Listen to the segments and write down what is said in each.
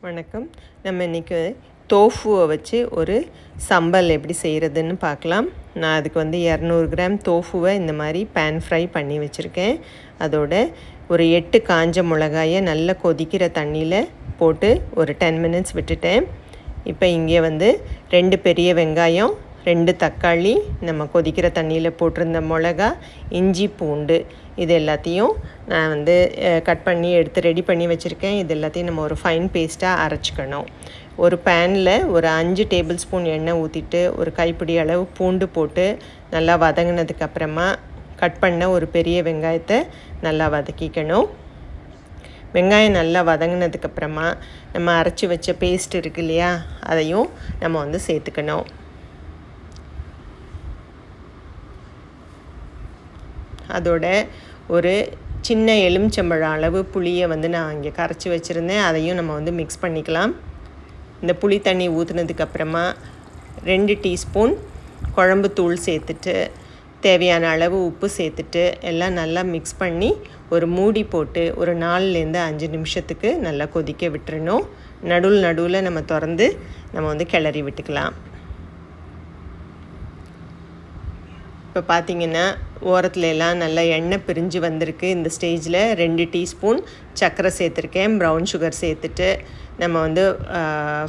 வணக்கம். நம்ம இன்றைக்கி தோஃபுவை வச்சு ஒரு சம்பல் எப்படி செய்கிறதுன்னு பார்க்கலாம். நான் அதுக்கு 200 கிராம் தோஃபுவை இந்த மாதிரி பேன் ஃப்ரை பண்ணி வச்சுருக்கேன். அதோட ஒரு 8 காஞ்ச மிளகாயை நல்லா கொதிக்கிற தண்ணியில் போட்டு ஒரு 10 மினிட்ஸ் விட்டுட்டேன். இப்போ இங்கே 2 பெரிய வெங்காயம், 2 தக்காளி, நம்ம கொதிக்கிற தண்ணியில் போட்டிருந்த மிளகா, இஞ்சி, பூண்டு இது எல்லாத்தையும் நான் கட் பண்ணி எடுத்து ரெடி பண்ணி வச்சுருக்கேன். இது எல்லாத்தையும் நம்ம ஒரு ஃபைன் பேஸ்ட்டாக அரைச்சிக்கணும். ஒரு பேனில் ஒரு 5 டேபிள் ஸ்பூன் எண்ணெய் ஊற்றிட்டு ஒரு கைப்பிடி அளவு பூண்டு போட்டு நல்லா வதங்கினதுக்கப்புறமா கட் பண்ண ஒரு பெரிய வெங்காயத்தை நல்லா வதக்கிக்கணும். வெங்காயம் நல்லா வதங்கினதுக்கப்புறமா நம்ம அரைச்சி வச்ச பேஸ்ட் இருக்கு இல்லையா, அதையும் நம்ம சேர்த்துக்கணும். அதோட ஒரு சின்ன எலுமிச்சம்பழம் அளவு புளியை நான் இங்கே கரைச்சி வச்சுருந்தேன். அதையும் நம்ம மிக்ஸ் பண்ணிக்கலாம். இந்த புளி தண்ணி ஊற்றுனதுக்கப்புறமா 2 டீஸ்பூன் குழம்பு தூள் சேர்த்துட்டு தேவையான அளவு உப்பு சேர்த்துட்டு எல்லாம் நல்லா மிக்ஸ் பண்ணி ஒரு மூடி போட்டு ஒரு 4லேருந்து 5 நிமிஷத்துக்கு நல்லா கொதிக்க விட்டுறணும். நடுவில் நம்ம திறந்து நம்ம கிளறி விட்டுக்கலாம். இப்போ பார்த்திங்கன்னா ஓரத்துல எல்லாம் நல்லா எண்ணெய் பிரிஞ்சு வந்திருக்கு. இந்த ஸ்டேஜில் 2 டீஸ்பூன் சர்க்கரை சேர்த்துருக்கேன். ப்ரௌன் சுகர் சேர்த்துட்டு நம்ம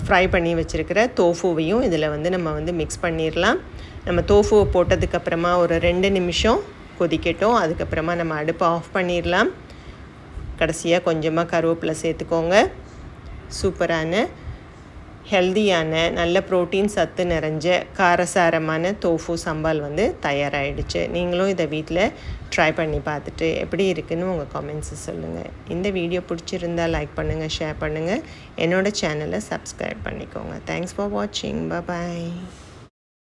ஃப்ரை பண்ணி வச்சுருக்கிற தோஃபுவையும் இதில் நம்ம மிக்ஸ் பண்ணிடலாம். நம்ம தோஃபுவை போட்டதுக்கப்புறமா ஒரு 2 நிமிஷம் கொதிக்கட்டும். அதுக்கப்புறமா நம்ம அடுப்பை ஆஃப் பண்ணிடலாம். கடைசியாக கொஞ்சமாக கருவேப்பிலை சேர்த்துக்கோங்க. சூப்பரான ஹெல்தியான நல்ல ப்ரோட்டீன் சத்து நிறைஞ்ச காரசாரமான தோஃபு சம்பால் தயாராகிடுச்சு. நீங்களும் இதை வீட்டில் ட்ரை பண்ணி பார்த்துட்டு எப்படி இருக்குன்னு உங்கள் கமெண்ட்ஸை சொல்லுங்கள். இந்த வீடியோ பிடிச்சிருந்தால் லைக் பண்ணுங்கள், ஷேர் பண்ணுங்கள். என்னோடய சேனலை சப்ஸ்கிரைப் பண்ணிக்கோங்க. தேங்க்ஸ் ஃபார் வாட்சிங். பாய்.